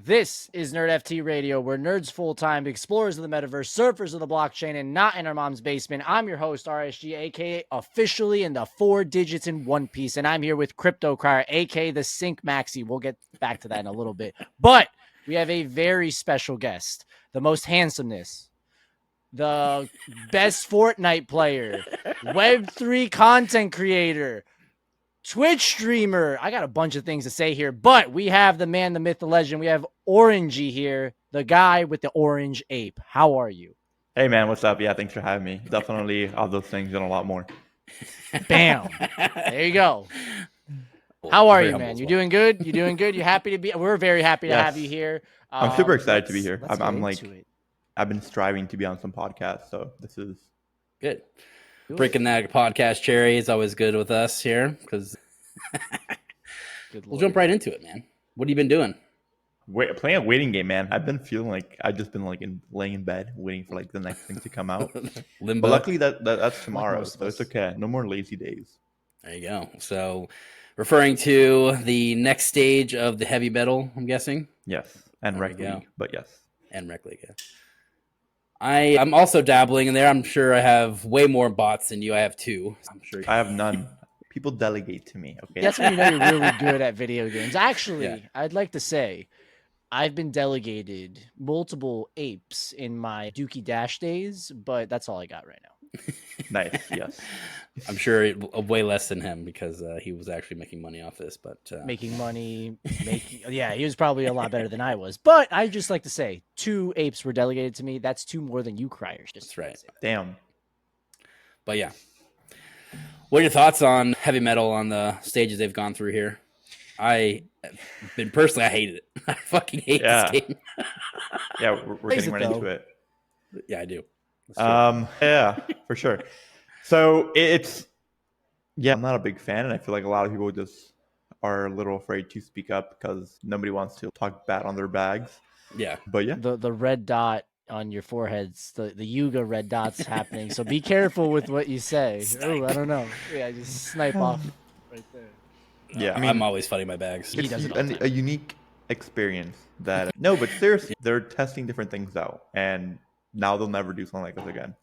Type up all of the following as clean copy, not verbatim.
This is NerdFT Radio, where nerds full-time, explorers of the metaverse, surfers of the blockchain, and not in our mom's basement. I'm your host, RSG, aka officially in the 4 digits in One Piece, and I'm here with Crypto Crier, aka the Sync Maxi. We'll get back to that in a little bit. But we have a very special guest, the most handsomeness, the best Fortnite player, Web3 content creator, Twitch streamer. I got a bunch of things to say here, but we have the man, the myth, the legend. We have Orangey here, the guy with the orange ape. How are you? Hey, man, what's up? Yeah, thanks for having me. Definitely all those things and a lot more. Bam. There you go. How are you, man? You doing good? You doing good? You happy to be? We're very happy to have you here. I'm super excited to be here. I've been striving to be on some podcasts, so this is good. Breaking that podcast cherry is always good with us here because we'll jump right into it, man. What have you been doing? Playing a waiting game, man. I've been feeling like I've just been laying in bed waiting for like the next thing to come out. Limbo. But luckily that's tomorrow, so it's okay. No more lazy days. There you go. So referring to the next stage of the heavy metal, I'm guessing. Yes, and Rec League, but yes, and Rec League. Yeah. I'm also dabbling in there. I'm sure I have way more bots than you. I have 2. I'm sure I have none. People delegate to me. Okay, that's when you know you're really good at video games. Actually, I'd like to say I've been delegated multiple apes in my Dookie Dash days, but that's all I got right now. Nice. Yes. I'm sure way less than him because he was actually making money off this. But making money, he was probably a lot better than I was. But I just like to say 2 apes were delegated to me. That's 2 more than you criers. That's right. Damn. But yeah, what are your thoughts on heavy metal on the stages they've gone through here? I hated it. I fucking hate this game. Yeah, we're getting right into it. Yeah, I do. Yeah, for sure. So I'm not a big fan, and I feel like a lot of people just are a little afraid to speak up because nobody wants to talk bad on their bags. Yeah, but yeah, the red dot on your foreheads, the Yuga red dots happening. So be careful with what you say. Oh, I don't know. Yeah, just snipe off right there. Yeah, I mean, I'm always fighting my bags. It's a unique experience that but seriously, they're testing different things out, and now they'll never do something like this again.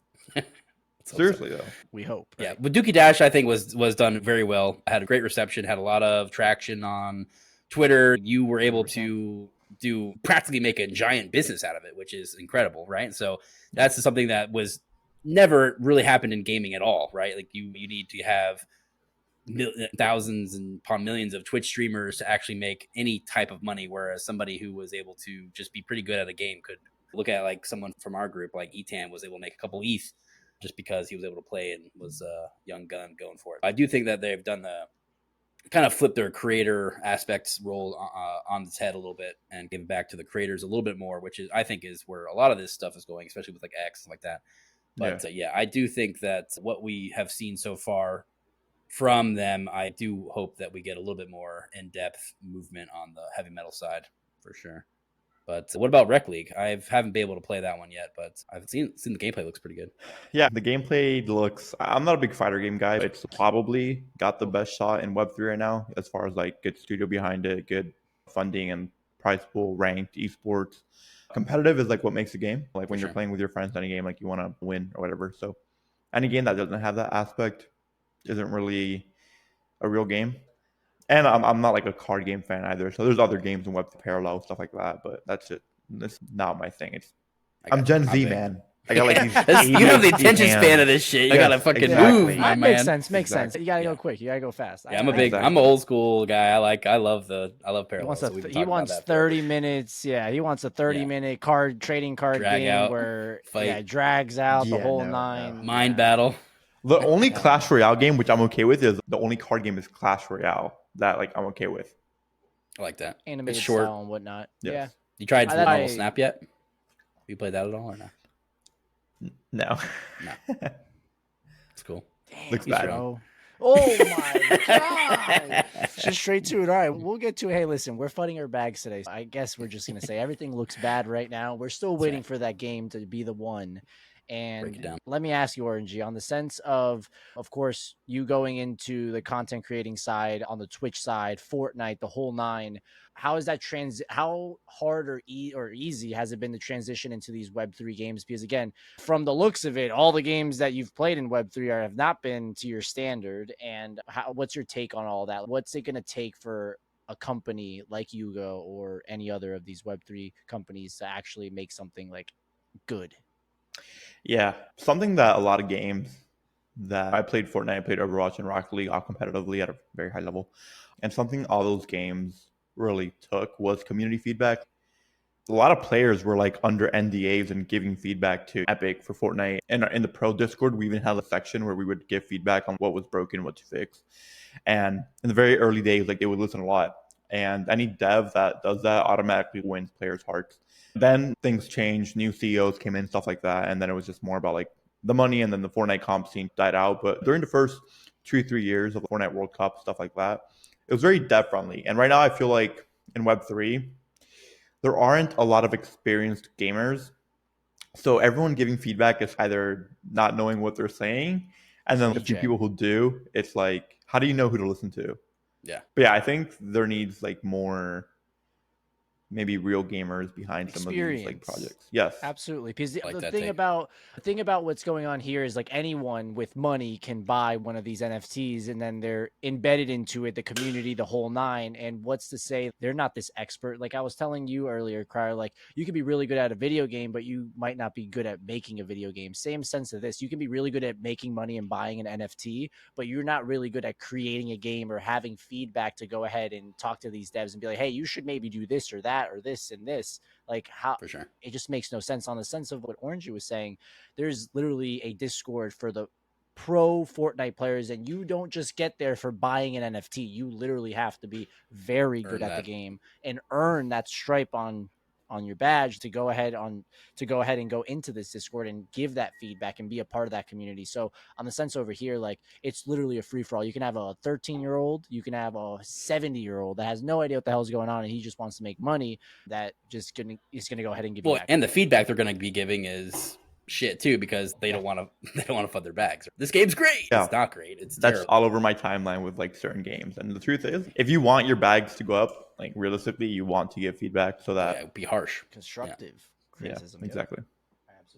Seriously, though. We hope. Right? Yeah, but Dookie Dash, I think, was done very well. Had a great reception, had a lot of traction on Twitter. You were able to practically make a giant business out of it, which is incredible, right? So that's something that was never really happened in gaming at all, right? Like you need to have thousands and upon millions of Twitch streamers to actually make any type of money, whereas somebody who was able to just be pretty good at a game could look at like someone from our group, like Etan, was able to make a couple ETH just because he was able to play and was a young gun going for it. I do think that they've done the kind of flip their creator aspects role on its head a little bit and give back to the creators a little bit more, which is I think is where a lot of this stuff is going, especially with like X and like that. But I do think that what we have seen so far from them, I do hope that we get a little bit more in-depth movement on the heavy metal side for sure. But what about Rec League? I haven't been able to play that one yet, but I've seen the gameplay looks pretty good. Yeah, the gameplay looks... I'm not a big fighter game guy. It's probably got the best shot in Web3 right now as far as like good studio behind it, good funding and prize pool, ranked, esports. Competitive is like what makes a game. Like when you're playing with your friends on a game, like you want to win or whatever. So any game that doesn't have that aspect isn't really a real game. And I'm not like a card game fan either. So there's other games in Web parallel, stuff like that. But that's it. That's not my thing. I'm Gen Z, man. I got like these. You have the attention span of this shit. You gotta fucking move, my man. Makes sense. You gotta go quick. You gotta go fast. Yeah, I'm an old school guy. I love parallel. He wants 30 minutes. Yeah, he wants a 30-minute trading card game where drags out the whole 9. Mind battle. The only Clash Royale game which I'm okay with is the only card game is Clash Royale that like I'm okay with. I like that. Animated style and whatnot. Yes. Yeah. You tried Marvel Snap yet? Have you played that at all or not? No. It's cool. Dang, looks bad. Oh my god! Just straight to it. All right, we'll get to it. Hey, listen, we're fighting our bags today. I guess we're just gonna say everything looks bad right now. We're still waiting for that game to be the one. Break it And down. let me ask you, Orangey, on the sense of course, you going into the content creating side on the Twitch side, Fortnite, the whole nine. How is that how hard or easy has it been to transition into these Web3 games? Because again, from the looks of it, all the games that you've played in Web3 have not been to your standard. And what's your take on all that? What's it going to take for a company like Yuga or any other of these Web3 companies to actually make something like good? Yeah, something that a lot of games that I played Fortnite, I played Overwatch and Rocket League all competitively at a very high level. And something all those games really took was community feedback. A lot of players were like under NDAs and giving feedback to Epic for Fortnite. And in the pro Discord, we even had a section where we would give feedback on what was broken, what to fix. And in the very early days, like they would listen a lot. And any dev that does that automatically wins players' hearts. Then things changed, new CEOs came in, stuff like that. And then it was just more about like the money, and then the Fortnite comp scene died out. But during the first 2-3 years of the Fortnite World Cup, stuff like that, it was very dev friendly. And right now I feel like in Web3, there aren't a lot of experienced gamers. So everyone giving feedback is either not knowing what they're saying, and then the few people who do, it's like, how do you know who to listen to? Yeah. But yeah, I think there needs like more maybe real gamers behind some of these like projects. Yes, absolutely. Because the, Like the that thing take. about what's going on here is like anyone with money can buy one of these NFTs, and then they're embedded into it, the community, the whole nine. And what's to say they're not this expert? Like I was telling you earlier, Crier, like you can be really good at a video game, but you might not be good at making a video game. Same sense of this. You can be really good at making money and buying an NFT, but you're not really good at creating a game or having feedback to go ahead and talk to these devs and be like, hey, you should maybe do this or that or this and this. Like how For sure. it just makes no sense. On the sense of what Orangey was saying, there's literally a Discord for the pro Fortnite players, and you don't just get there for buying an NFT. You literally have to be very good at the game and earn that stripe on your badge to go ahead and go into this Discord and give that feedback and be a part of that community. So on the sense over here, like it's literally a free for all. You can have a 13-year-old, you can have a 70-year-old that has no idea what the hell is going on, and he just wants to make money. That just is gonna go ahead and give you that. And the feedback they're going to be giving is shit too, because they don't want to fund their bags. This game's great. Yeah. It's not great. It's that's terrible. all over my timeline with like certain games. And the truth is, if you want your bags to go up, like realistically, you want to give feedback so that be harsh, constructive criticism. Yeah, exactly.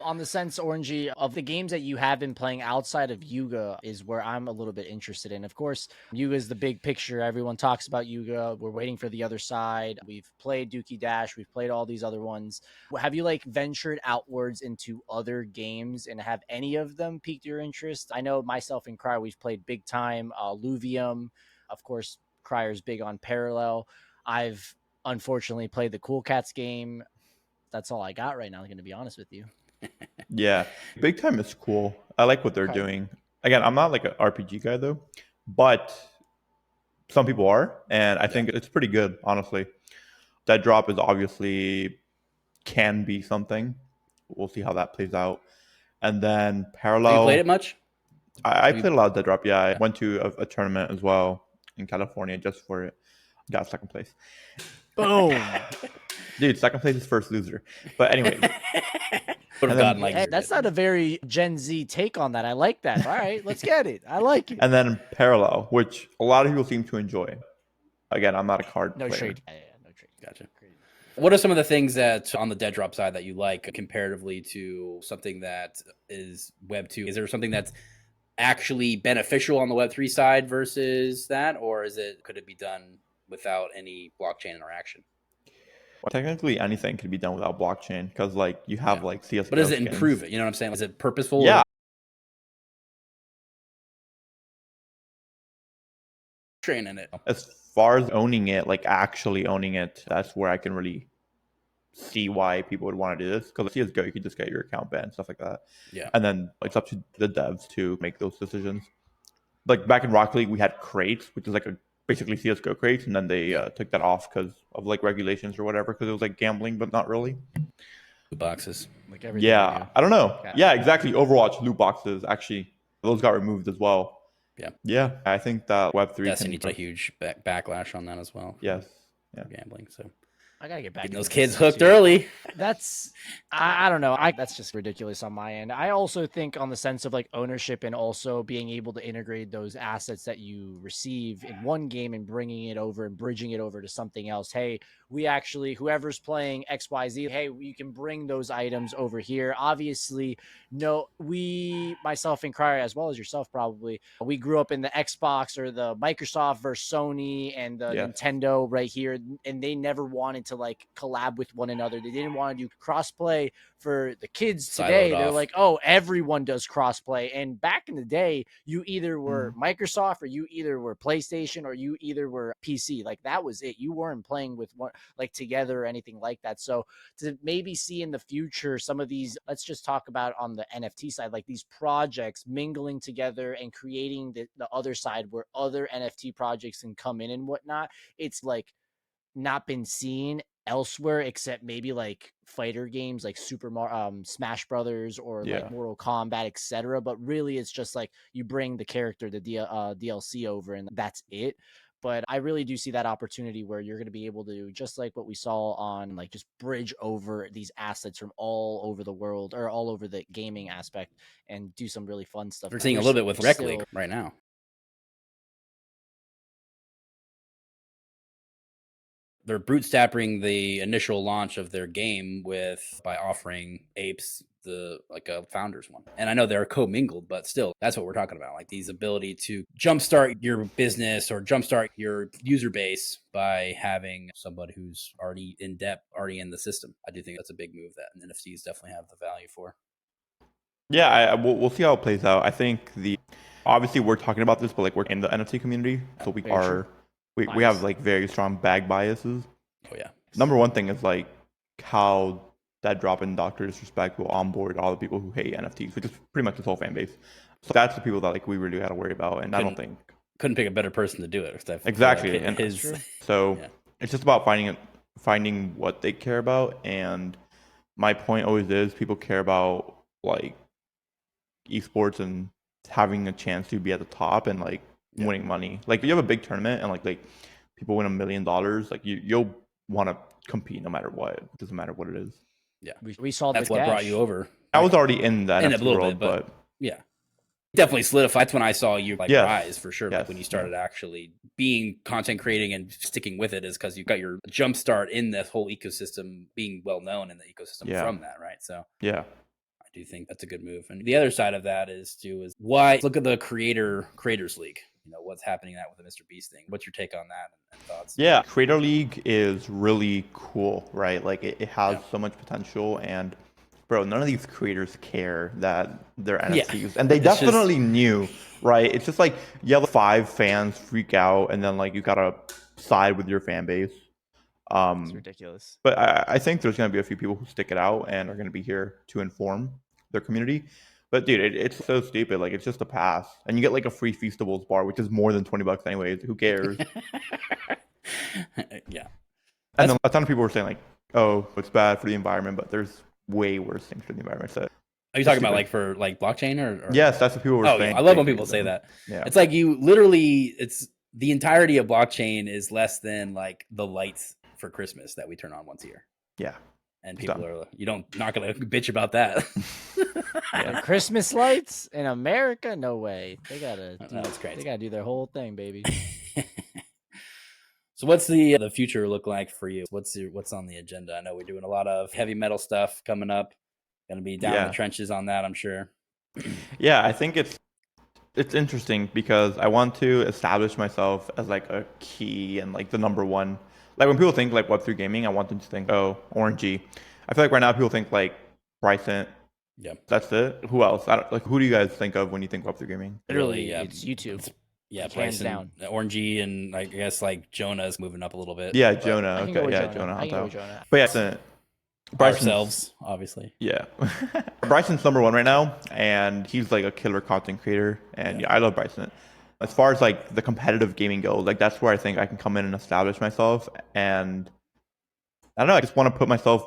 On the sense, Orangey, of the games that you have been playing outside of Yuga is where I'm a little bit interested in. Of course, Yuga is the big picture. Everyone talks about Yuga. We're waiting for the other side. We've played Dookie Dash. We've played all these other ones. Have you like ventured outwards into other games, and have any of them piqued your interest? I know myself and Cryer, we've played big time Luvium. Of course, Cryer's big on Parallel. I've unfortunately played the Cool Cats game. That's all I got right now, I'm going to be honest with you. Yeah, big time is cool. I like what they're doing. Again, I'm not like an RPG guy though, but some people are, and I think it's pretty good, honestly. Dead Drop is obviously can be something. We'll see how that plays out. And then Parallel. Have you played it much? I played a lot of Dead Drop. Yeah, I went to a tournament as well in California just for it. Got second place. Boom. Dude, second place is first loser. But anyways. That's not a very Gen Z take on that. I like that. All right, let's get it. I like it. And then Parallel, which a lot of people seem to enjoy. Again, I'm not a card player. No trade. Gotcha. What are some of the things that on the Dead Drop side that you like comparatively to something that is Web 2? Is there something that's actually beneficial on the Web 3 side versus that, or could it be done without any blockchain interaction? Well, technically, anything could be done without blockchain because, like, you have like CS:GO. But does it improve it? You know what I'm saying? Is it purposeful? Yeah. Training it. As far as owning it, like actually owning it, that's where I can really see why people would want to do this. Because CS:GO, you can just get your account banned, stuff like that. Yeah. And then it's up to the devs to make those decisions. Like back in Rocket League, we had crates, which is like basically CS:GO crates, and then they took that off because of like regulations or whatever, because it was like gambling, but not really. Loot boxes, like everything. Yeah, I don't know. Yeah, exactly. Overwatch loot boxes, actually, those got removed as well. Yeah. I think that Web3 Destiny took a huge backlash on that as well. Yes. Gambling. So I gotta get back. Getting those kids hooked early. That's I don't know. That's just ridiculous on my end. I also think on the sense of like ownership and also being able to integrate those assets that you receive in one game and bringing it over and bridging it over to something else. Hey, we actually whoever's playing XYZ, hey, you can bring those items over here. Obviously, no, we myself and Cryer as well as yourself probably, we grew up in the Xbox or the Microsoft versus Sony and the Nintendo right here, and they never wanted to like collab with one another. They didn't want to do crossplay for the kids today. They're like, oh, everyone does crossplay. And back in the day, you either were Microsoft or you either were PlayStation or you either were PC. Like that was it. You weren't playing with one like together or anything like that. So to maybe see in the future some of these, let's just talk about on the NFT side, like these projects mingling together and creating the other side where other NFT projects can come in and whatnot. It's like not been seen elsewhere except maybe like fighter games like Smash Brothers or like Mortal Kombat, etc. But really, it's just like you bring the character, the DLC over, and that's it. But I really do see that opportunity where you're going to be able to, just like what we saw on like just bridge over these assets from all over the world or all over the gaming aspect and do some really fun stuff. We're seeing a little bit with Rec League right now. They're bootstrapping the initial launch of their game by offering apes a founders one. And I know they're commingled, but still, that's what we're talking about. Like these ability to jumpstart your business or jumpstart your user base by having somebody who's already in depth, already in the system. I do think that's a big move that NFTs definitely have the value for. Yeah, we'll see how it plays out. I think obviously we're talking about this, but like we're in the NFT community, so we have like very strong bag biases. Oh yeah. Number one thing is like how that drop in Dr. Disrespect will onboard all the people who hate NFTs, which is pretty much his whole fan base. So that's the people that like we really got to worry about, and I don't think couldn't pick a better person to do it. Exactly, like it's just about finding what they care about. And my point always is people care about like esports and having a chance to be at the top and like winning money. Like if you have a big tournament and like people win $1 million, like you'll want to compete no matter what. It doesn't matter what it is. Yeah, we saw that's what brought you over. I was already in that a little bit, but yeah, definitely solidified. That's when I saw you rise for sure. Like when you started actually being content creating and sticking with it, is because you got your jump start in the whole ecosystem, being well known in the ecosystem from that, right? So yeah. I do think that's a good move. And the other side of that is why look at the Creators League. You know, what's happening with the Mr. Beast thing. What's your take on that and thoughts? Yeah, Creator League is really cool, right? Like it has so much potential, and bro, none of these creators care that they're NFTs, and they definitely knew, right? It's just like you have 5 fans freak out, and then like you gotta side with your fan base. It's ridiculous. But I think there's gonna be a few people who stick it out and are gonna be here to inform their community. But dude, it's so stupid. Like it's just a pass, and you get like a free Feastables bar, which is more than $20 anyways. Who cares? Yeah. And then a ton of people were saying like, "Oh, it's bad for the environment," but there's way worse things for the environment. So, are you talking about like for like blockchain or? Yes, that's what people were saying. Yeah. I love when people say that. Yeah. It's like it's the entirety of blockchain is less than like the lights for Christmas that we turn on once a year. Yeah. And people are not gonna bitch about that. Christmas lights in America? No way. They gotta do their whole thing, baby. So what's the future look like for you? What's on the agenda? I know we're doing a lot of heavy metal stuff coming up. Gonna be down in the trenches on that, I'm sure. Yeah, I think it's interesting because I want to establish myself as like a key and like the number one. Like when people think like Web3 gaming, I want them to think, oh, orangey. I feel like right now people think like Bryson. Yeah, that's it. Who else? Who do you guys think of when you think Web3 gaming? Literally, it's YouTube. Bryson, down. Orangey, and I guess like Jonah's moving up a little bit. Yeah, Jonah. Okay, yeah, Jonah. But yeah, ourselves, obviously. Yeah. Bryson's number one right now, and he's like a killer content creator. And I love Bryson. As far as like the competitive gaming goes, like that's where I think I can come in and establish myself. And I don't know, I just want to put myself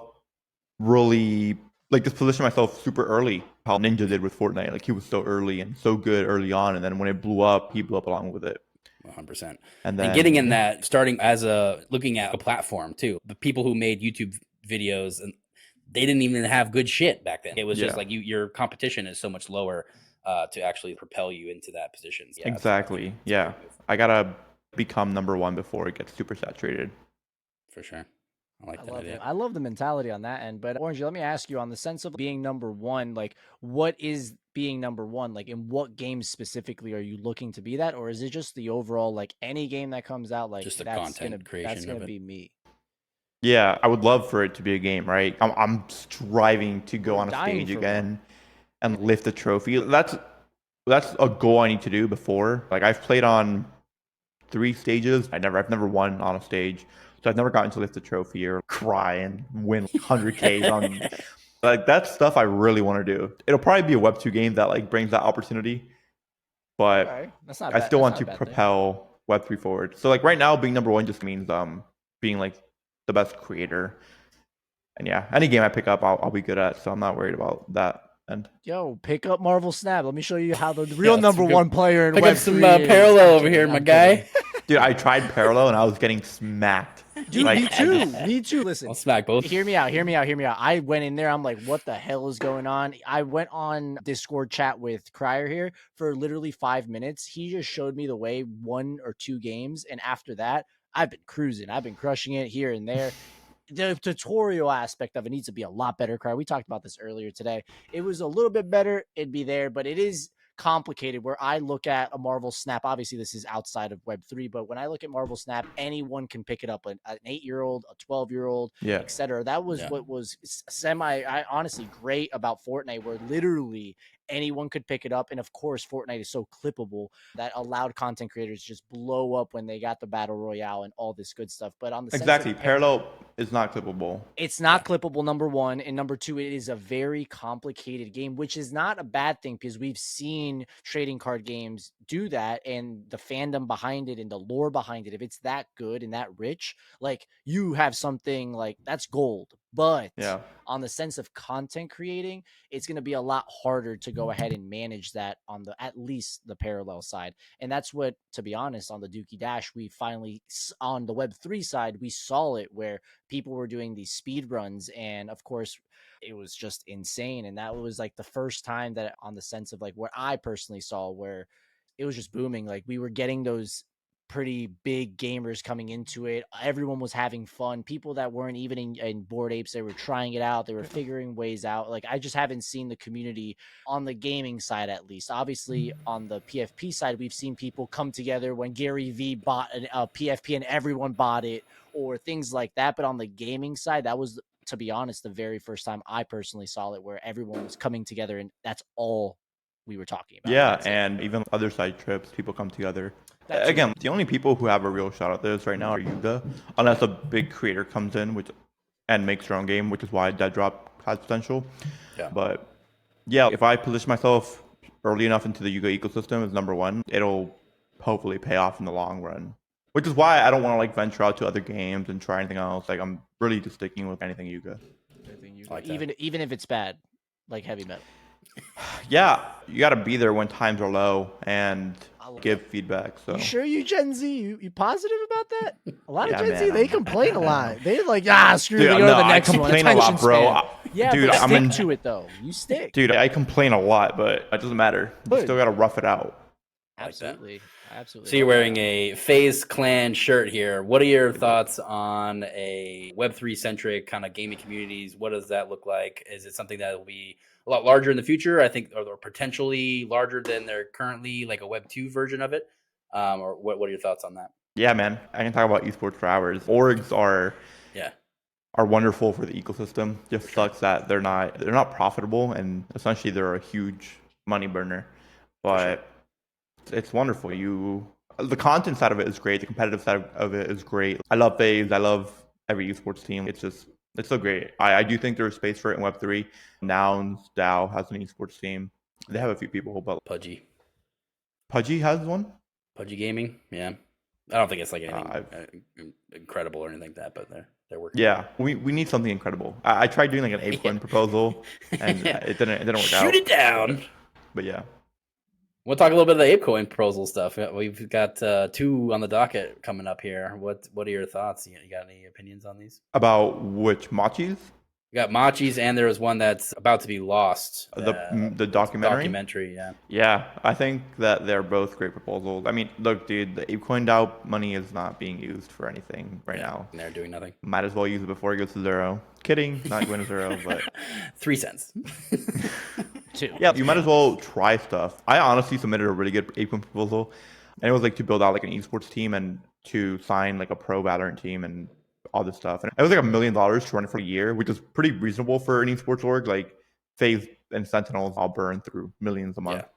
really like just position myself super early. How Ninja did with Fortnite. Like he was so early and so good early on, and then when it blew up, he blew up along with it. 100%. And getting in that, starting as looking at a platform too. The people who made YouTube videos, and they didn't even have good shit back then. It was just Yeah. like your competition is so much lower to actually propel you into that position. Yeah, Exactly. it's a Yeah. great move, I gotta become number one before it gets super saturated. for sure. I like I that love idea. it. I love the mentality on that end. But Orangey, let me ask you on the sense of being number one, like what is being number one? Like in what games specifically are you looking to be that? Or is it just the overall, like any game that comes out, like Just the that's content creation gonna of it. be me. Yeah, I would love for it to be a game, right? I'm striving to go We're on a dying stage for again one. and lift the trophy. That's a goal I need to do before. Like I've played on 3 stages. I've never won on a stage. So I've never gotten to lift the trophy or cry and win 100Ks on like that's stuff I really want to do. It'll probably be a Web 2 game that like brings that opportunity, but Okay. That's not I bad. still That's want not a to bad thing. propel Web 3 forward. So like right now being number one just means being like the best creator. And yeah, any game I pick up I'll be good at, so I'm not worried about that. And Yo, pick up Marvel Snap. Let me show you how the Yeah, real let's number pick up- one player in Pick Web up some 3 is. parallel I'm over kidding, here, my I'm guy. kidding. dude, I tried parallel and I was getting smacked. Dude, Like, me too. Me too. Listen, I'll smack both. hear me out. Hear me out. Hear me out. I went in there. I'm like, what the hell is going on? I went on Discord chat with Crier here for literally 5 minutes. He just showed me the way 1 or 2 games. And after that, I've been cruising. I've been crushing it here and there. The tutorial aspect of it needs to be a lot better. Crier, we talked about this earlier today. It was a little bit better. It'd be there, but it is complicated where I look at a Marvel Snap. Obviously, this is outside of Web3, but when I look at Marvel Snap, anyone can pick it up. An 8-year-old, a 12-year-old, yeah. etc. That was Yeah. what was honestly great about Fortnite, where literally anyone could pick it up. And of course, Fortnite is so clippable that allowed content creators just blow up when they got the battle royale and all this good stuff. But on the Exactly. sense of Parallel is not clippable. it's not clippable, number one. And number two, it is a very complicated game, which is not a bad thing because we've seen trading card games do that, and the fandom behind it and the lore behind it. If it's that good and that rich, like you have something like that's gold. But Yeah. on the sense of content creating, it's going to be a lot harder to go ahead and manage that on the at least the parallel side. And that's what, to be honest, on the Dookie Dash, we finally on the Web3 side, we saw it where people were doing these speed runs, and of course it was just insane. And that was like the first time that on the sense of like what I personally saw where it was just booming. Like we were getting those pretty big gamers coming into it. Everyone was having fun. People that weren't even in Bored Apes, they were trying it out. They were figuring ways out. Like I just haven't seen the community on the gaming side, at least. Obviously, on the PFP side, we've seen people come together when Gary V bought a PFP and everyone bought it, or things like that. But on the gaming side, that was, to be honest, the very first time I personally saw it, where everyone was coming together, and that's all we were talking about. Yeah, That's it. and even other side trips, people come together. That too. Again, the only people who have a real shot at this right now are Yuga, unless a big creator comes in and makes their own game, which is why Dead Drop has potential. Yeah. But yeah, if I position myself early enough into the Yuga ecosystem as number one, it'll hopefully pay off in the long run. Which is why I don't want to like venture out to other games and try anything else. Like I'm really just sticking with anything Yuga. Like even if it's bad, like heavy metal. Yeah, you got to be there when times are low and give feedback. So You sure you Gen Z? You positive about that? A lot Yeah, of Gen Z, man, they I'm- complain a I lot. know. They're like, screw Dude, it, go no, to the I next one. complain a lot, Attention bro. span. Yeah, Dude, but I'm stick in- to it though. You stick. dude, I complain a lot, but it doesn't matter. You Good. still got to rough it out. Absolutely. Absolutely. So you're wearing a FaZe Clan shirt here. What are your thoughts on a Web3 centric kind of gaming communities? What does that look like? Is it something that will be a lot larger in the future? I think, or potentially larger than they're currently, like a Web 2 version of it. Or what are your thoughts on that? Yeah, man. I can talk about esports for hours. Orgs are wonderful for the ecosystem. Just sucks that they're not profitable, and essentially they're a huge money burner. But it's wonderful. The content side of it is great. The competitive side of it is great. I love FaZe. I love every esports team. It's so great. I do think there's space for it in Web3. Nouns DAO has an esports team. They have a few people, but Pudgy has one. Gaming. Yeah. I don't think it's like anything incredible or anything like that, but they're working. Yeah, we need something incredible. I tried doing like an ApeCoin proposal, and it didn't work out. Shoot it down. But yeah. We'll talk a little bit of the ApeCoin proposal stuff. We've got 2 on the docket coming up here. What are your thoughts? You got any opinions on these? About which machis? We got Machi's, and there was one that's about to be lost. The documentary. Documentary, yeah. Yeah, I think that they're both great proposals. I mean, look, dude, the ApeCoin DAO money is not being used for anything right now. And they're doing nothing. Might as well use it before it goes to zero. Kidding, not going to zero, but 3 cents. 2. yeah, you might as well try stuff. I honestly submitted a really good ApeCoin proposal, and it was like to build out like an esports team and to sign like a pro Valorant team and all this stuff. And it was like $1 million to run it for a year, which is pretty reasonable for an esports org. Like FaZe and Sentinels all burn through millions a month. Yeah.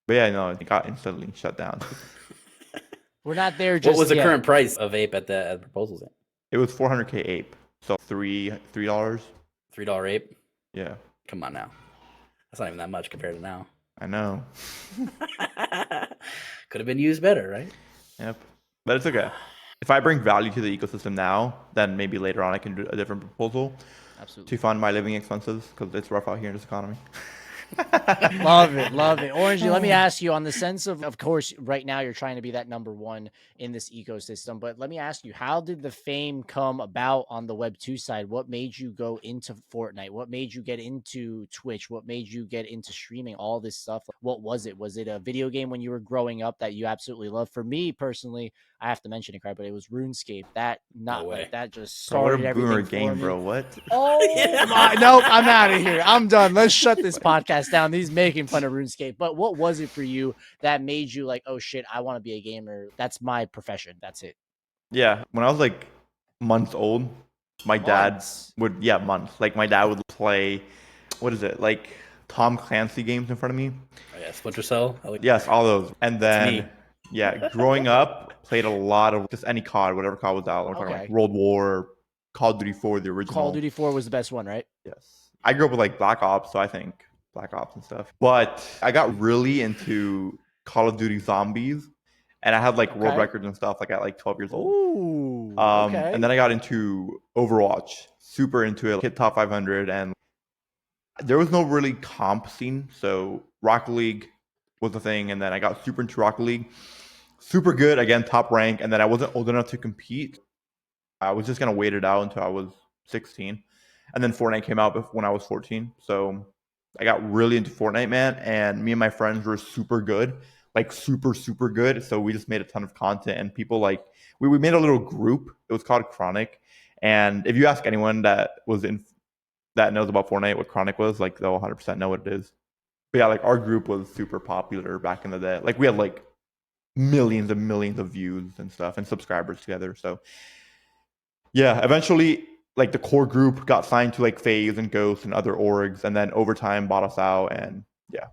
But yeah, no, it got instantly shut down. We're not there just What was the yet. current price of Ape at the proposals? It was 400K ape, so $3. $3 Ape? Yeah, Come on now. That's not even that much compared to now. I know. Could have been used better, right? Yep, but it's okay. If I bring value to the ecosystem now, then maybe later on I can do a different proposal Absolutely. to fund my living expenses because it's rough out here in this economy. Love it. Orangey, let me ask you on the sense of course, right now you're trying to be that number one in this ecosystem, but let me ask you, how did the fame come about on the Web 2 side? What made you go into Fortnite? What made you get into Twitch? What made you get into streaming? All this stuff. What was it? Was it a video game when you were growing up that you absolutely loved? For me personally, I have to mention it, Craig, but it was RuneScape. That that just Bro, what started a everything boomer for game, me. bro. What? Oh my! Nope, I'm out of here. I'm done. Let's shut this podcast down. He's making fun of RuneScape. But what was it for you that made you like, oh shit, I want to be a gamer? That's my profession. That's it. Yeah, when I was like months old, my dad would months. Like my dad would play, what is it? Like Tom Clancy games in front of me. Oh, yeah, Splinter Cell. Yes, all those. And me. then yeah, growing up, played a lot of just any COD, whatever COD was out. We're talking like World War, Call of Duty 4, the original. Call of Duty 4 was the best one, right? Yes. I grew up with like Black Ops, so I think Black Ops and stuff. But I got really into Call of Duty Zombies, and I had like world records and stuff like at like 12 years old. Ooh, And then I got into Overwatch, super into it, hit top 500, and there was no really comp scene, so Rocket League was the thing, and then I got super into Rocket League, super good, again, top rank, and then I wasn't old enough to compete. I was just gonna wait it out until I was 16, and then Fortnite came out when I was 14, so I got really into Fortnite, man, and me and my friends were super good, like super good, so we just made a ton of content, and people like, we made a little group, it was called Chronic, and if you ask anyone that knows about Fortnite, what Chronic was, like they'll 100% know what it is. But yeah, like our group was super popular back in the day. Like we had like millions and millions of views and stuff and subscribers together. So yeah, eventually like the core group got signed to like FaZe and Ghost and other orgs, and then over time bought us out, and yeah.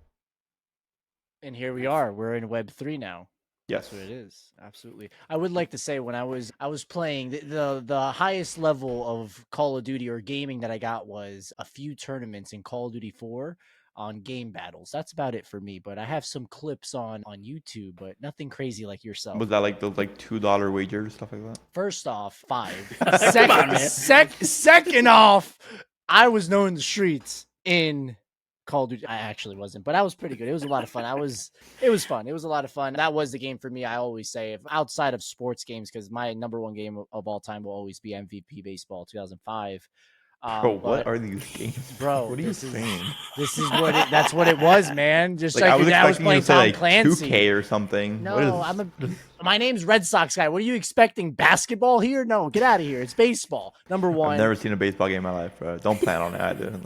And here we are. We're in Web 3 now. Yes. That's what it is. Absolutely. I would like to say when I was playing the highest level of Call of Duty or gaming that I got was a few tournaments in Call of Duty 4 on game battles. That's about it for me, but I have some clips on YouTube, but nothing crazy like yourself. Was that like those like $2 wagers, stuff like that? First off, 5. Come on, man. Second off, I was known in the streets in Call of Duty. I actually wasn't, but I was pretty good. It was a lot of fun. It was fun. It was a lot of fun. That was the game for me. I always say, if outside of sports games, because my number one game of all time will always be MVP Baseball 2005. Bro, what are these games? Bro, what are you saying? This is what that's what it was, man. Just like I was your dad was expecting playing you to say Tom like Clancy. 2K or something. No, my name's Red Sox guy. What are you expecting? Basketball here? No, get out of here. It's baseball. Number one. I've never seen a baseball game in my life, bro. Don't plan on it either.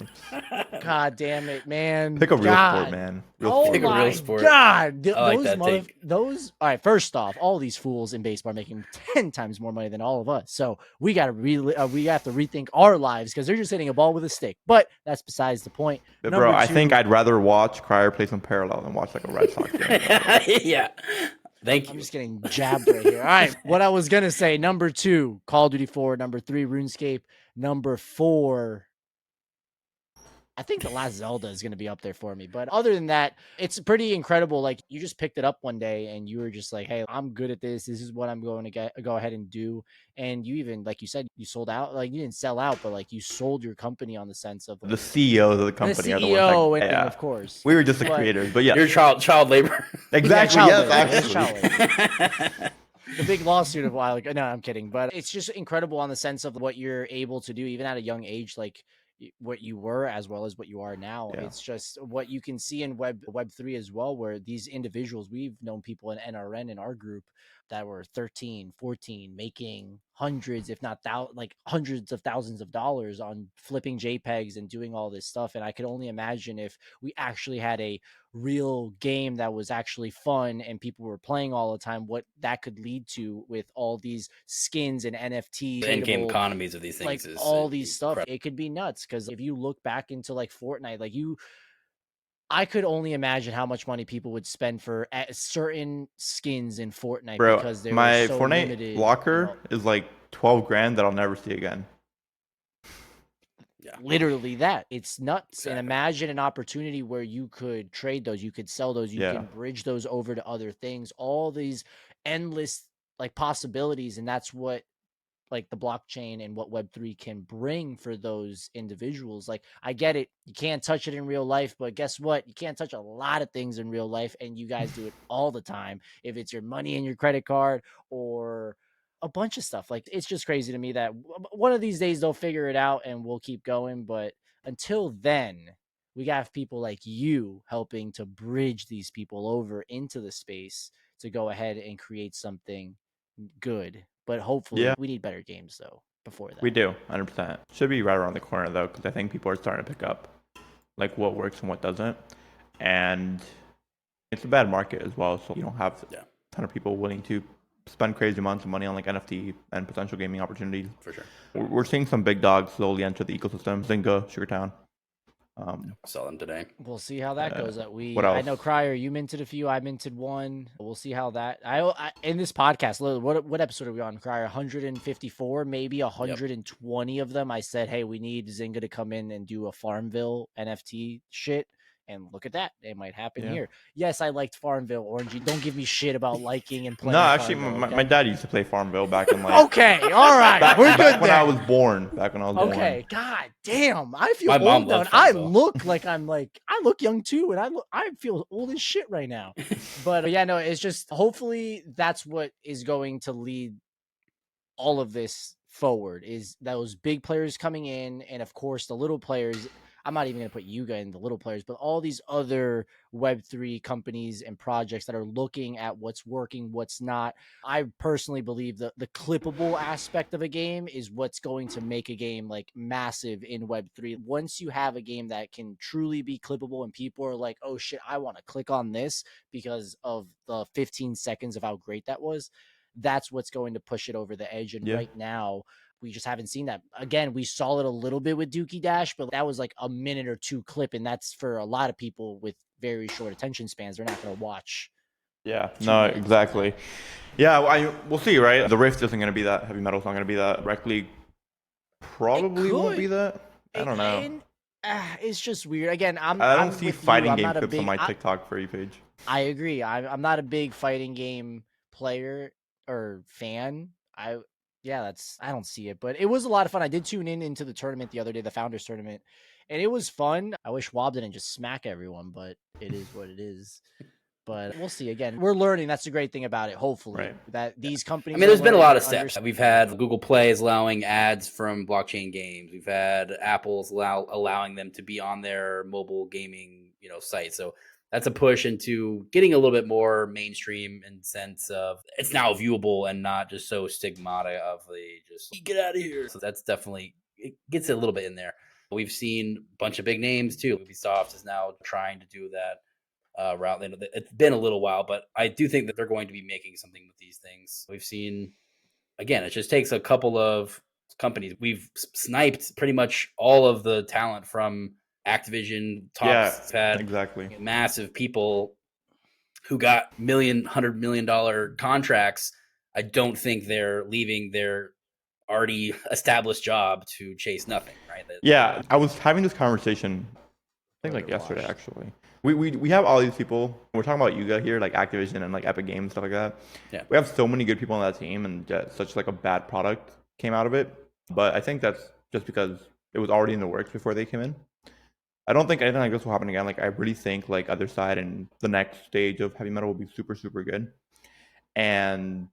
God damn it, man. Pick a real sport, man. Pick a real sport. God. I like that take. Those. All right, first off, all these fools in baseball are making 10 times more money than all of us. So we got to we have to rethink our lives because they're just hitting a ball with a stick. But that's besides the point. But bro, I think I'd rather watch Crier play some parallel than watch like a Red Sox game. Yeah. Thank you. I'm just getting jabbed right here. All right. What I was going to say, number 2, Call of Duty 4. Number 3, RuneScape. Number 4, I think The Last Zelda is going to be up there for me. But other than that, it's pretty incredible. Like, you just picked it up one day and you were just like, hey, I'm good at this. This is what I'm going to go ahead and do. And you even, like you said, you sold out. Like, you didn't sell out, but like you sold your company on the sense of like, the CEOs of the company. The are the CEO, ones and of course. We were just the creators, but yeah. You're child labor. Exactly. Yes, Actually. The big lawsuit a while ago. No, I'm kidding. But it's just incredible on the sense of what you're able to do, even at a young age. Like, what you were as well as what you are now. Yeah. It's just what you can see in Web3 as well, where these individuals, we've known people in NRN in our group that were 13, 14, making hundreds, if not like hundreds of thousands of dollars on flipping JPEGs and doing all this stuff. And I could only imagine if we actually had a real game that was actually fun and people were playing all the time, what that could lead to with all these skins and NFT The in-game tradable, economies of these like things is all these stuff. incredible. It could be nuts because if you look back into like Fortnite, like I could only imagine how much money people would spend for certain skins in Fortnite Bro, because they're my so Fortnite limited. locker is like 12 grand that I'll never see again. Yeah, literally that. It's nuts. Exactly. And imagine an opportunity where you could trade those, you could sell those, you Yeah. can bridge those over to other things, all these endless like possibilities. And that's what like the blockchain and what Web3 can bring for those individuals. Like, I get it, you can't touch it in real life, but guess what? You can't touch a lot of things in real life, and you guys do it all the time. If it's your money and your credit card or a bunch of stuff, like it's just crazy to me that one of these days they'll figure it out and we'll keep going. But until then, we got people like you helping to bridge these people over into the space to go ahead and create something good. But hopefully, Yeah. we need better games though before that. We do, 100%. Should be right around the corner though, because I think people are starting to pick up like what works and what doesn't. And it's a bad market as well, so you don't have a ton of people willing to spend crazy amounts of money on like NFT and potential gaming opportunities. for sure. We're seeing some big dogs slowly enter the ecosystem. Zynga, Sugartown. Saw them today. We'll see how that goes. what I else? know Crier, you minted a few, I minted one. We'll see how that. I in this podcast, what episode are we on? Crier 154, maybe 120 of them. I said, hey, we need Zynga to come in and do a Farmville NFT shit. And look at that. It might happen here. Yes, I liked Farmville, Orangey. Don't give me shit about liking and playing. No, actually, Farmville, my dad used to play Farmville back in like. Okay, all right. We're good when there. I was born. Back when I was born. Okay, god damn. I feel My mom old now. loved And I Farmville. look like I look young too, and I feel old as shit right now. But yeah, no, it's just hopefully that's what is going to lead all of this forward, is those big players coming in, and of course the little players. I'm not even going to put Yuga in the little players, but all these other Web3 companies and projects that are looking at what's working, what's not. I personally believe that the clippable aspect of a game is what's going to make a game like massive in Web3. Once you have a game that can truly be clippable and people are like, oh shit, I want to click on this because of the 15 seconds of how great that was, that's what's going to push it over the edge. And right now, we just haven't seen that. Again, we saw it a little bit with Dookie Dash, but that was like a minute or two clip. And that's for a lot of people with very short attention spans. They're not going to watch. Yeah, no, exactly. Yeah, we'll see, right? The Rift isn't going to be that. Heavy Metal's not going to be that. Reckley probably won't be that. I don't know. It's just weird. Again, I don't see fighting game clips clips on my TikTok for you page. I agree. I'm not a big fighting game player or fan. I don't see it, but it was a lot of fun. I did tune into the tournament the other day, the Founders Tournament, and it was fun. I wish Wob didn't just smack everyone, but it is what it is. But we'll see. Again, we're learning. That's the great thing about it. Hopefully, that these companies. I mean, there's been a lot of steps. We've had Google Play is allowing ads from blockchain games. We've had Apple's allowing them to be on their mobile gaming, site. So that's a push into getting a little bit more mainstream in sense of it's now viewable and not just so stigmata of the just get out of here. So that's definitely, it gets it a little bit in there. We've seen a bunch of big names too. Ubisoft is now trying to do that route. It's been a little while, but I do think that they're going to be making something with these things. We've seen, again, it just takes a couple of companies. We've sniped pretty much all of the talent from Activision. Tops had exactly massive people who got $100 million contracts. I don't think they're leaving their already established job to chase nothing, right? Yeah, I was having this conversation, I think like yesterday actually. We have all these people. We're talking about Yuga here, like Activision and like Epic Games, stuff like that. Yeah, we have so many good people on that team, and such like a bad product came out of it. But I think that's just because it was already in the works before they came in. I don't think anything like this will happen again. Like I really think like Other Side and the next stage of Heavy Metal will be super, super good. And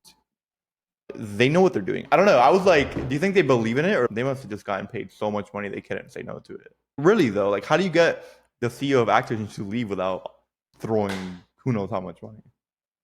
They know what they're doing. I don't know. I was like, do you think they believe in it, or they must have just gotten paid so much money they couldn't say no to it? Really though, like how do you get the CEO of Activision to leave without throwing who knows how much money?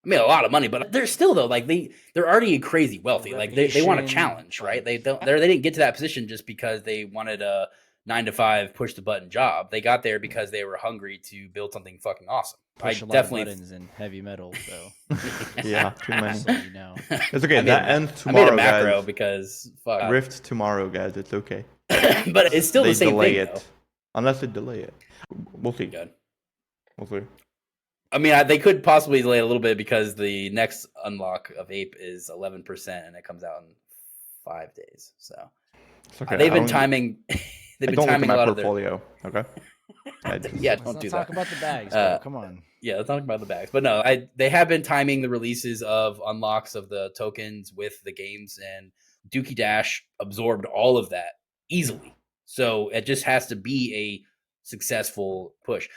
I mean, a lot of money, but they're still though like they're already crazy wealthy. Like they want a challenge, right? They didn't get to that position just because they wanted a 9 to 5 push the button job. They got there because they were hungry to build something fucking awesome. Push a lot of buttons in heavy metal, though. Yeah, too many. So you know. It's okay. That ends I made tomorrow, a macro guys. because fuck. Rift tomorrow, guys. It's okay. But it's still They the same delay thing, it. though. Unless they delay it. We'll see. Good. We'll see. I mean, they could possibly delay it a little bit because the next unlock of Ape is 11%, and it comes out in 5 days. So Okay. they've been timing. They've been timing a lot of their portfolio. Okay. Yeah, Let's don't not do talk that. about the bags, bro. Come on. Yeah, let's talk about the bags. But no, they have been timing the releases of unlocks of the tokens with the games, and Dookie Dash absorbed all of that easily. So it just has to be a successful push.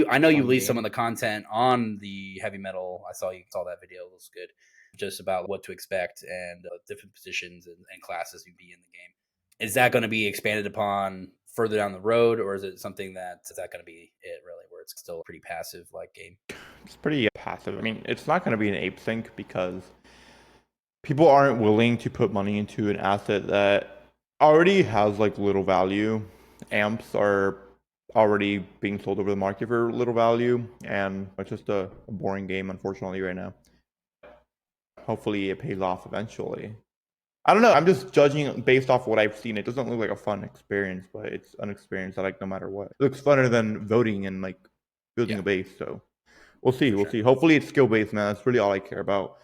I know you released some of the content on the heavy metal. I saw that video. It was good. Just about what to expect and different positions and classes you'd be in the game. Is that going to be expanded upon further down the road, or is it something is that going to be it really, where it's still a pretty passive like game? It's pretty passive. I mean, it's not going to be an ape sync because people aren't willing to put money into an asset that already has like little value. Amps are already being sold over the market for little value, and it's just a boring game, unfortunately, right now. Hopefully it pays off eventually. I don't know. I'm just judging based off what I've seen. It doesn't look like a fun experience, but it's an experience I like no matter what. It looks funner than voting and like building a base. So we'll see. We'll see. Hopefully it's skill based, man. That's really all I care about.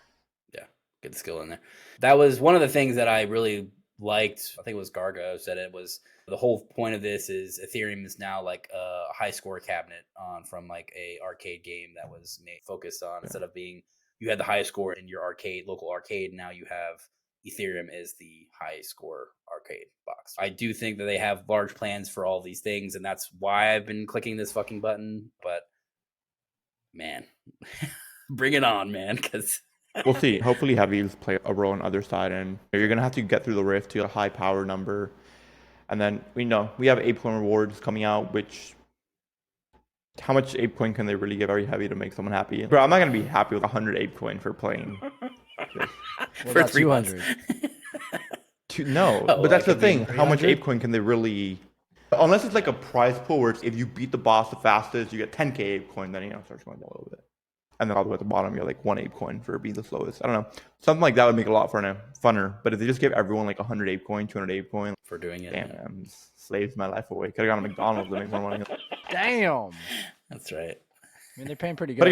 Yeah, get the skill in there. That was one of the things that I really liked. I think it was Gargo said it was the whole point of this is Ethereum is now like a high score cabinet from like a arcade game that was focused on instead of being you had the highest score in your local arcade. Now you have Ethereum is the high score arcade box. I do think that they have large plans for all these things, and that's why I've been clicking this fucking button. But man, bring it on, man, because we'll see. Hopefully heavies play a role on the other side, and you're gonna have to get through the rift to a high power number, and then we have ApeCoin rewards coming out, which how much ApeCoin can they really give very heavy to make someone happy? Bro, I'm not gonna be happy with 100 ApeCoin for playing. For 300. No, but that's the thing. How much ApeCoin can they really? Unless it's like a prize pool where if you beat the boss the fastest, you get 10k ApeCoin. Then it starts going down a little bit, and then all the way at the bottom, you're like 1 ApeCoin for being the slowest. I don't know. Something like that would make it a lot funner. But if they just give everyone like 100 ApeCoin, 200 ApeCoin for doing it, damn, slaves my life away. Could have gone to McDonald's to make more money. Damn. That's right. I mean, they're paying pretty good. But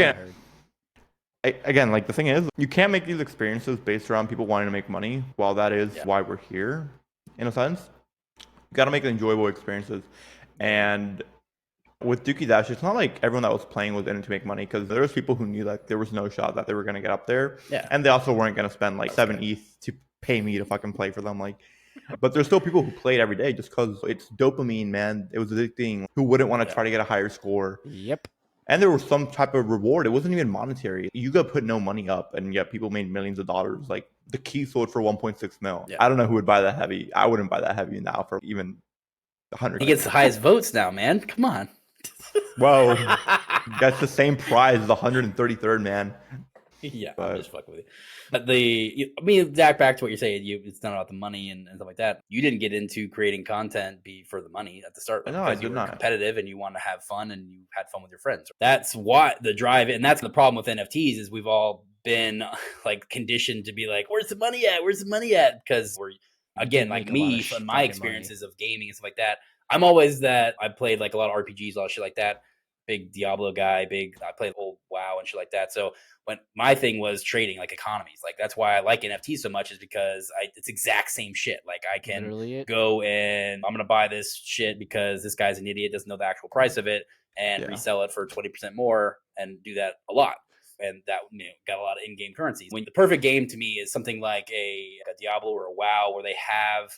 again, like the thing is, you can't make these experiences based around people wanting to make money. While that is why we're here, in a sense, you got to make enjoyable experiences. And with Dookie Dash, it's not like everyone that was playing was in it to make money, because there was people who knew that there was no shot that they were going to get up there. Yeah. And they also weren't going to spend like 7 ETH to pay me to fucking play for them. Like, but there's still people who played every day just because it's dopamine, man. It was addicting. Who wouldn't want to try to get a higher score? Yep. And there was some type of reward. It wasn't even monetary. You got put no money up, and yet people made millions of dollars. Like the key sold for 1.6 mil. Yeah. I don't know who would buy that heavy. I wouldn't buy that heavy now for even 100. He gets the highest votes now, man. Come on. Whoa, that's the same prize as the 133rd man. Yeah, I'm just fucking with you. But Zach, back to what you're saying, it's not about the money and stuff like that. You didn't get into creating content for the money at the start because you were competitive and you want to have fun and you had fun with your friends. That's what the drive, and that's the problem with NFTs is we've all been like conditioned to be like, where's the money at? Where's the money at? Because we're, again, like me, from my experiences of gaming and stuff like that, I'm always that I played like a lot of RPGs, a lot of shit like that. Big Diablo guy, I played old WoW and shit like that. So when my thing was trading, like economies, like that's why I like NFT so much, is because it's exact same shit. Like I can go and I'm gonna buy this shit because this guy's an idiot, doesn't know the actual price of it, and resell it for 20% more, and do that a lot. And that got a lot of in-game currencies. When the perfect game to me is something like a Diablo or a WoW, where they have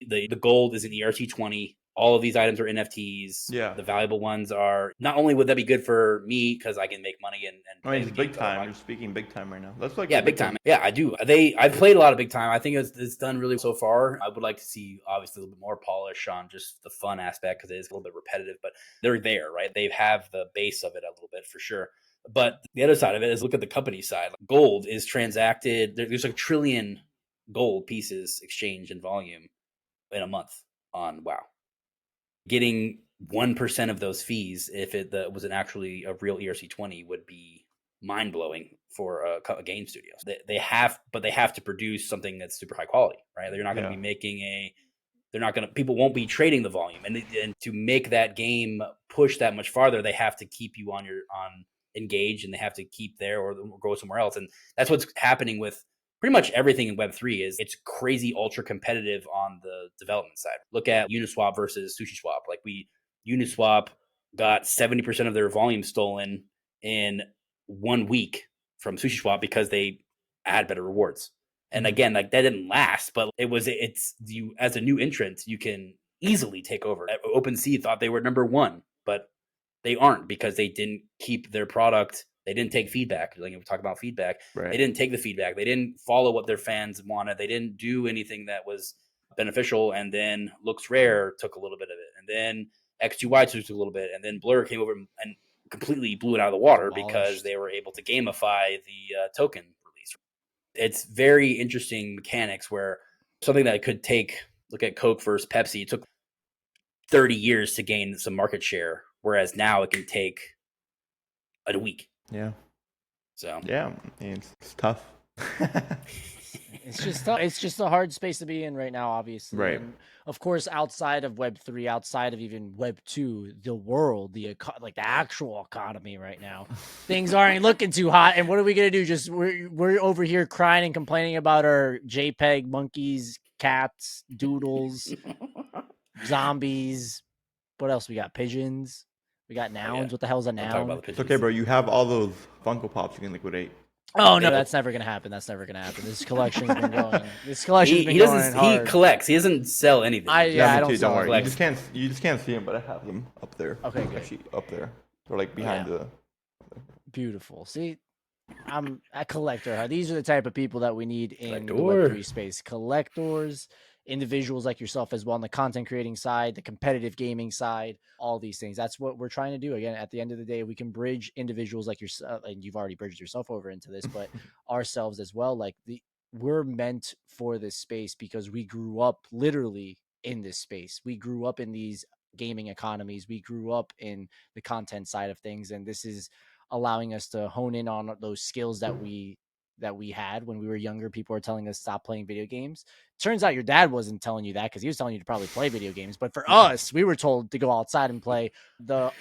the gold is an ERC20 all of these items are NFTs. Yeah. The valuable ones are not only would that be good for me because I can make money and I play mean, the it's big games I time. want. You're speaking big time right now. That's like Yeah, big time. Yeah, I do. I've played a lot of big time. I think it's done really so far. I would like to see obviously a little bit more polish on just the fun aspect because it is a little bit repetitive, but they're there, right? They have the base of it a little bit for sure. But the other side of it is look at the company side. Gold is transacted. There's like 1 trillion gold pieces exchanged in volume in a month on WoW. Getting 1% of those fees, if it was an actually a real ERC20, would be mind blowing for a game studio. They have to produce something that's super high quality, right? They're not going to be making people won't be trading the volume, and to make that game push that much farther, they have to keep you on engaged, and they have to keep there or go somewhere else. And that's what's happening with pretty much everything in Web3 is it's crazy ultra competitive on the development side. Look at Uniswap versus SushiSwap. Like Uniswap got 70% of their volume stolen in 1 week from SushiSwap because they had better rewards. And again, like that didn't last, but it's you as a new entrant, you can easily take over. OpenSea thought they were number 1, but they aren't because they didn't keep their product. They didn't take feedback. Like we talk about feedback, They didn't take the feedback. They didn't follow what their fans wanted. They didn't do anything that was beneficial. And then Looks Rare took a little bit of it, and then X2Y took a little bit, and then Blur came over and completely blew it out of the water because they were able to gamify the token release. It's very interesting mechanics where something that could take, look at Coke versus Pepsi, it took 30 years to gain some market share, whereas now it can take a week. Yeah. So yeah, it's tough. It's just tough. It's just a hard space to be in right now, obviously. Right. And of course, outside of Web3, outside of even Web2, the world, like the actual economy right now, things aren't looking too hot. And what are we gonna do? Just we're over here crying and complaining about our JPEG monkeys, cats, doodles, zombies. What else we got? Pigeons. We got nouns. What the hell's a Don't talk about noun? the pigeons. It's okay, bro. You have all those Funko Pops you can liquidate. Oh no, that's never gonna happen. That's never gonna happen. This collection's been going. This collection's been going hard. He collects. He doesn't sell anything. I don't too, sell don't worry. collects. You just can't see them, but I have them up there. Okay, good. Actually, up there. They're like behind the. Beautiful. See, I'm a collector. Huh? These are the type of people that we need in the Collector. Web3 space. Collectors, individuals like yourself as well on the content creating side, the competitive gaming side, all these things. That's what we're trying to do. Again, at the end of the day, we can bridge individuals like yourself, and you've already bridged yourself over into this, but ourselves as well. Like we're meant for this space because we grew up literally in this space. We grew up in these gaming economies. We grew up in the content side of things, and this is allowing us to hone in on those skills that we had when we were younger. People are telling us stop playing video games. Turns out your dad wasn't telling you that because he was telling you to probably play video games. But for us, we were told to go outside and play the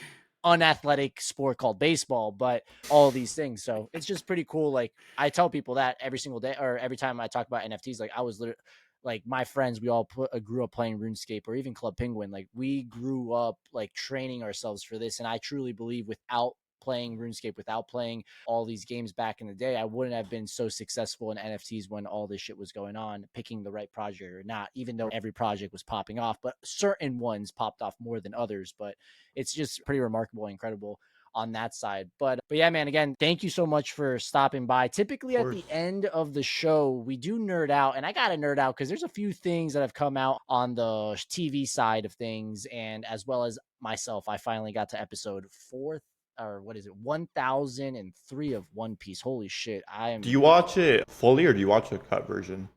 unathletic sport called baseball, but all these things. So it's just pretty cool. Like I tell people that every single day or every time I talk about NFTs, like I was literally like my friends, we all grew up playing RuneScape or even Club Penguin. Like we grew up like training ourselves for this. And I truly believe without playing RuneScape, without playing all these games back in the day, I wouldn't have been so successful in NFTs when all this shit was going on, picking the right project or not, even though every project was popping off, but certain ones popped off more than others. But it's just pretty remarkable and incredible on that side. But yeah, man, again, thank you so much for stopping by. Typically at the end of the show, we do nerd out, and I got to nerd out because there's a few things that have come out on the TV side of things. And as well as myself, I finally got to episode 1003 of One Piece. Holy shit. Do you watch it fully or do you watch the cut version?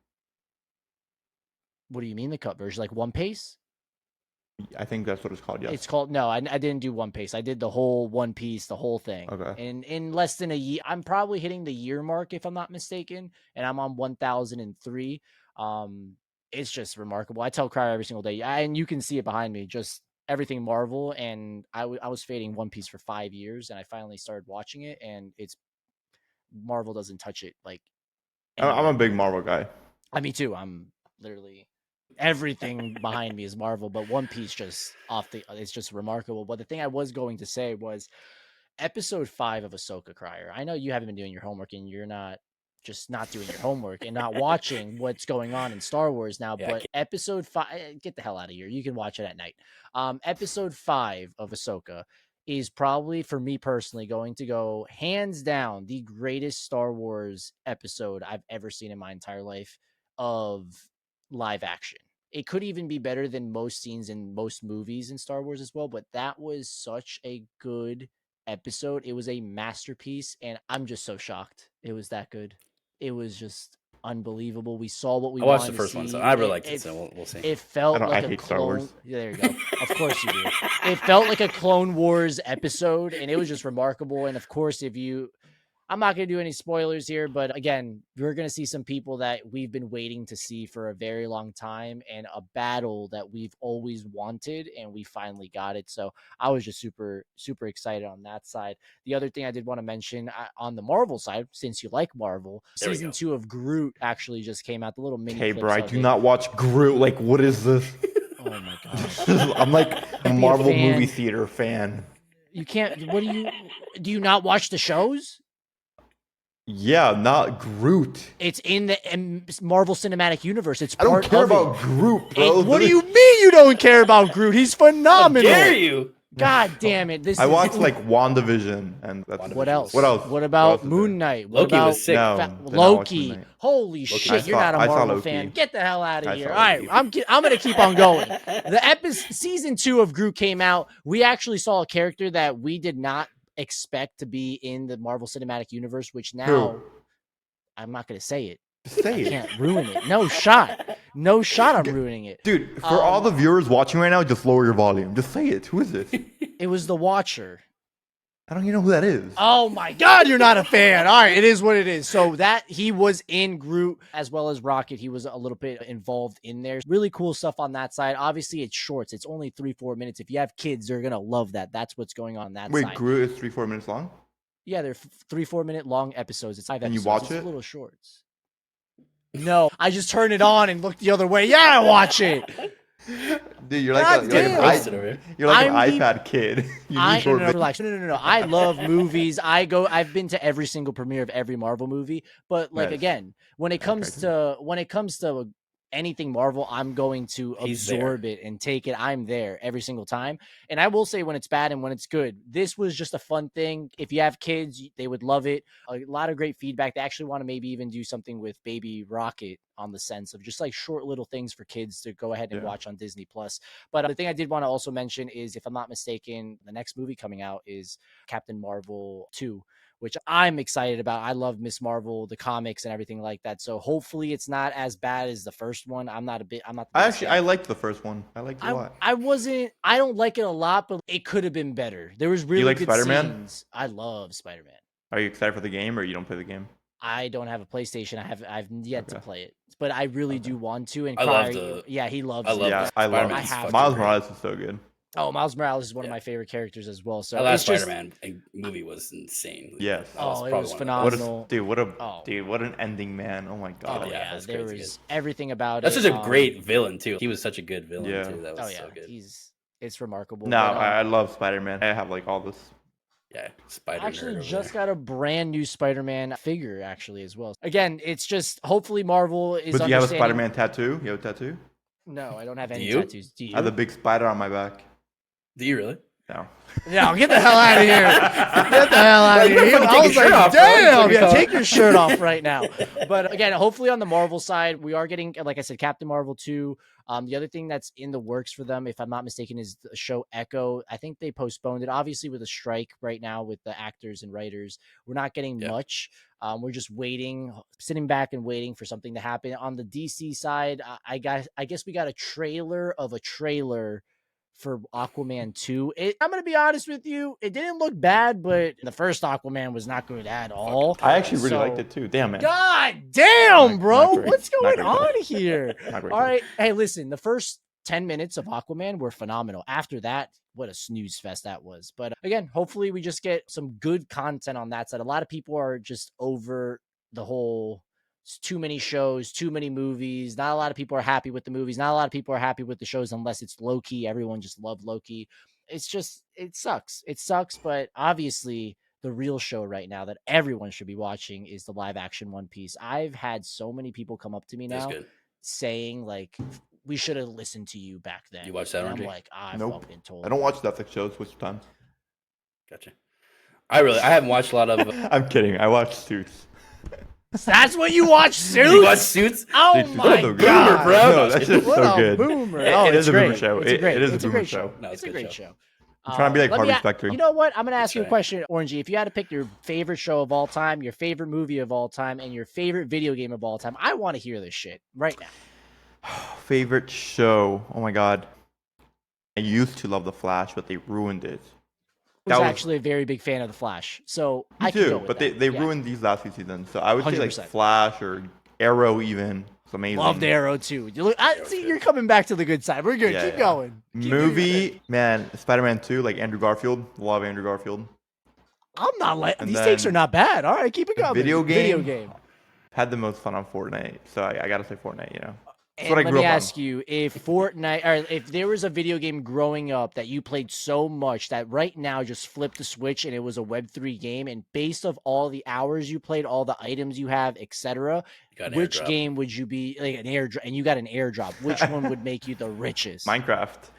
What do you mean the cut version? Like One Piece? I think that's what it's called, yes. It's called, no, I didn't do One Piece. I did the whole One Piece, the whole thing. Okay. In less than a year. I'm probably hitting the year mark if I'm not mistaken, and I'm on 1003. It's just remarkable. I tell Cryer every single day, and you can see it behind me, just everything Marvel. And I was fading One Piece for 5 years, and I finally started watching it, and it's Marvel doesn't touch it like I'm a big Marvel guy. Me too. I'm literally everything behind me is Marvel, but One Piece it's just remarkable. But the thing I was going to say was episode 5 of Ahsoka Crier. I know you haven't been doing your homework and you're not just not doing your homework and not watching what's going on in Star Wars now. Yeah, But episode 5, get the hell out of here. You can watch it at night. Episode 5 of Ahsoka is probably, for me personally, going to go hands down the greatest Star Wars episode I've ever seen in my entire life of live action. It could even be better than most scenes in most movies in Star Wars as well, but that was such a good episode. It was a masterpiece, and I'm just so shocked it was that good. It was just unbelievable. We saw what we I watched the wanted first to one, see. so I really liked it. So we'll see. It felt I like a hate Star Wars. clone. Yeah, there you go. Of course you do. It felt like a Clone Wars episode, and it was just remarkable. And of course, I'm not going to do any spoilers here, but again, we're going to see some people that we've been waiting to see for a very long time, and a battle that we've always wanted, and we finally got it. So I was just super, super excited on that side. The other thing I did want to mention on the Marvel side, since you like Marvel, There we season go. 2 of Groot actually just came out. The little mini Okay, clips bro, I of do it. not watch Groot. Like, what is this? Oh my god. I'm like a Be a Marvel fan. movie theater fan. You can't. Do you not watch the shows? Yeah, not Groot. It's in the Marvel Cinematic Universe. It's I don't part care of about it. Groot, bro. What do you mean you don't care about Groot? He's How phenomenal. dare you? God damn it! I watched like WandaVision, and that's What else? What else? What about else is Moon there? Knight? What Loki about was sick. No, Fa- did not watch Moon Loki? Knight. Holy shit! I You're saw- not a I saw Marvel Loki. fan. Get the hell out of I here! saw All right, Loki. I'm gonna keep on going. Season 2 of Groot came out. We actually saw a character that we did not expect to be in the Marvel Cinematic Universe, which now Who? I'm not gonna say it. Say I it. can't ruin it. No shot. No shot. I'm ruining it. Dude, for all the viewers watching right now, just lower your volume. Just say it. Who is it? It was the Watcher. I don't even know who that is. Oh my God, you're not a fan. All right, it is what it is. So that he was in Groot as well as Rocket. He was a little bit involved in there. Really cool stuff on that side. Obviously, it's shorts. It's only 3-4 minutes. If you have kids, they're gonna love that. That's what's going on that Wait, side. Groot is 3-4 minutes long? Yeah, they're 3-4 minute long episodes. It's 5 And you episodes. watch It's it? little shorts. No, I just turn it on and look the other way. Yeah, I watch it. Dude, you're like, God a, damn. Roasted over here. you're like an I'm the- iPad kid. You I need short no, videos. relax. No. I love movies. I've been to every single premiere of every Marvel movie. But like Nice. again, when it comes to anything Marvel, I'm going to He's absorb it and take it. I'm there every single time. And I will say when it's bad and when it's good. This was just a fun thing. If you have kids, they would love it. A lot of great feedback. They actually want to maybe even do something with Baby Rocket on the sense of just like short little things for kids to go ahead and Yeah. watch on Disney Plus. But the thing I did want to also mention is, if I'm not mistaken, the next movie coming out is Captain Marvel 2, which I'm excited about. I love Miss Marvel, the comics and everything like that. So hopefully it's not as bad as the first one. I'm not the biggest I fan. liked the first one. I liked it a lot. I don't like it a lot, but it could have been better. There was really like good Spider-Man? scenes. I love Spider-Man. Are you excited for the game, or you don't play the game? I don't have a PlayStation. I've yet to Okay. play it, but I really Okay. do want to. And I love Kari- the- yeah, he loves I it. love Yeah, the I love Spider-Man. I have Miles to. Morales is so good. Oh, Miles Morales is one of Yeah. my favorite characters as well. So That last it's just- Spider-Man movie was insane. Yes. That was Oh, it probably was one of the phenomenal. What what an ending, man. Oh my Oh god. yeah, that's there crazy was everything about That's it. such a great villain too. He was such a good villain Yeah. too. That was Oh yeah, so good. it's remarkable. No, but, I love Spider-Man. I have like all this. Yeah, Spider. I actually nerd over just there. got a brand new Spider-Man figure actually as well. Again, it's just hopefully Marvel is. But do you have a understanding- Spider-Man tattoo? You have a tattoo? No, I don't have Do any you? tattoos. Do you? I have a big spider on my back. Do you really? No. No, get the hell out of here. Get the hell out of You here. fucking I take was your like, shirt off, bro. damn. It's Yeah, like, take your shirt off right now. But again, hopefully on the Marvel side, we are getting, like I said, Captain Marvel 2. The other thing that's in the works for them, if I'm not mistaken, is the show Echo. I think they postponed it, obviously with a strike right now with the actors and writers. We're not getting Yeah. much. We're just waiting, sitting back and waiting for something to happen. On the DC side, I guess we got a trailer of a trailer for Aquaman 2. I'm going to be honest with you. It didn't look bad, but the first Aquaman was not good at all. I actually really So- liked it too. Damn, man. God damn, Not- bro. not great. What's Not going great, on though. here? Not great, All though. right. Hey, listen, the first 10 minutes of Aquaman were phenomenal. After that, what a snooze fest that was. But again, hopefully we just get some good content on that side. A lot of people are just over the whole it's too many shows, too many movies. Not a lot of people are happy with the movies. Not a lot of people are happy with the shows unless it's Loki. Everyone just loved Loki. It's just, it sucks. It sucks, but obviously the real show right now that everyone should be watching is the live action One Piece. I've had so many people come up to me That's now good. saying like, we should have listened to you back then. You watched that, and I'm RNG? like, I Nope. fucking told I don't you. watch Netflix shows. Which time? Gotcha. I haven't watched a lot of. I'm kidding. I watch Suits. That's what you watch, Suits? You watch Suits? Oh Dude, my so good. god, bro. No, that's just what so a good. boomer! It Oh, is it's a boomer great. show. It's a great. It is It's a a boomer great show. show. No, It's it's a a good great show. show. I'm trying to be like Let me Harvey a- Specter. You know what? I'm gonna ask That's you a right. question, Orangey. If you had to pick your favorite show of all time, your favorite movie of all time, and your favorite video game of all time, I want to hear this shit right now. Favorite show? Oh my god. I used to love The Flash, but they ruined it. I was actually a very big fan of The Flash, so Me I can go too, with but that. they Yeah. ruined these last few seasons. So I would say like 100%. Flash or Arrow even. It's amazing. Loved Arrow too. See, you're coming back to the good side. We're good. Yeah, Keep yeah. going. Keep doing your thing. Movie, man, Spider-Man 2, like Andrew Garfield. Love Andrew Garfield. I'm not like And these takes then are not bad. All right, keep it going. Video Video game? game. Had the most fun on Fortnite, so I gotta say Fortnite. That's And what I let grew me up on. ask you, if Fortnite, or if there was a video game growing up that you played so much that right now just flipped the switch and it was a Web3 game, and based of all the hours you played, all the items you have, etc., which airdrop. game would you be like an airdrop? And you got an airdrop. Which one would make you the richest? Minecraft.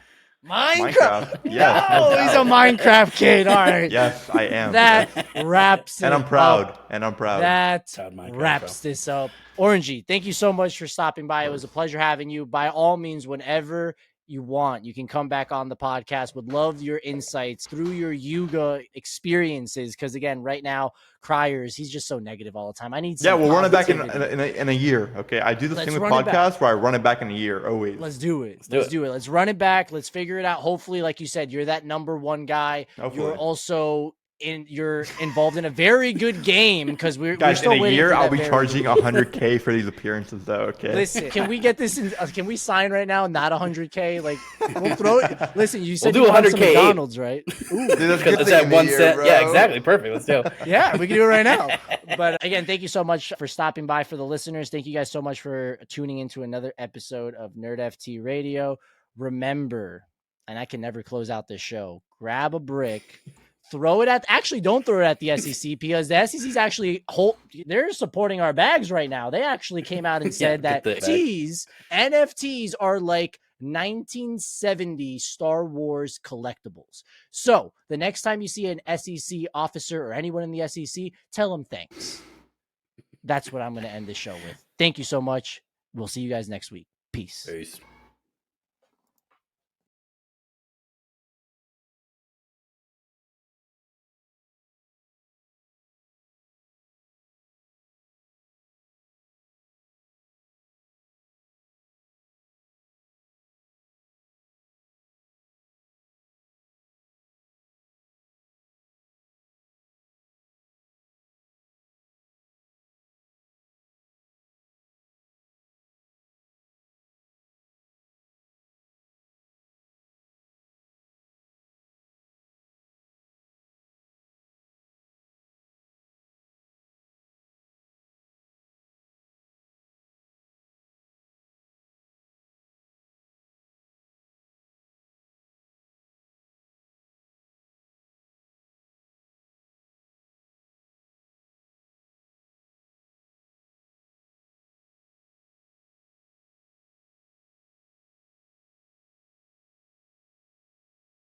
Minecraft. Yes, No, no he's a doubt. Minecraft kid. All right. Yes, I am. That wraps it and I'm proud. up. And I'm proud. That Proud Minecraft, wraps this up. Orangey, thank you so much for stopping by. It was a pleasure having you. By all means, whenever you want, you can come back on the podcast. Would love your insights through your Yuga experiences. Because again, right now, Criers, he's just so negative all the time. I need some Yeah, we'll run it back in positivity. a year. Okay, I do the Let's same with run it back. podcasts where I run it back in a year always. Let's do it. do Let's it. do it. Let's run it back. Let's figure it out. Hopefully, like you said, you're that number one guy. Hopefully. You're also you're involved in a very good game because we're Guys, still in a waiting year, for I'll that be very charging good game. $100K for these appearances, though. Okay. Listen, can we get this in? Can we sign right now? Not $100K. Like we'll throw it. Listen, you said We'll you do want some 100K. McDonald's, right? Ooh. Dude, that's a good That's thing at in a 1 year, cent. bro. Yeah, exactly. Perfect. Let's do it. Yeah, we can do it right now. But again, thank you so much for stopping by. For the listeners, thank you guys so much for tuning into another episode of NerdFT Radio. Remember, and I can never close out this show, grab a brick, throw it at, actually don't throw it at the SEC because the SEC's actually they're supporting our bags right now. They actually came out and said get that the bag. NFTs are like 1970 Star Wars collectibles. So the next time you see an SEC officer or anyone in the SEC, tell them thanks. That's what I'm going to end this show with. Thank you so much. We'll see you guys next week. Peace. Peace.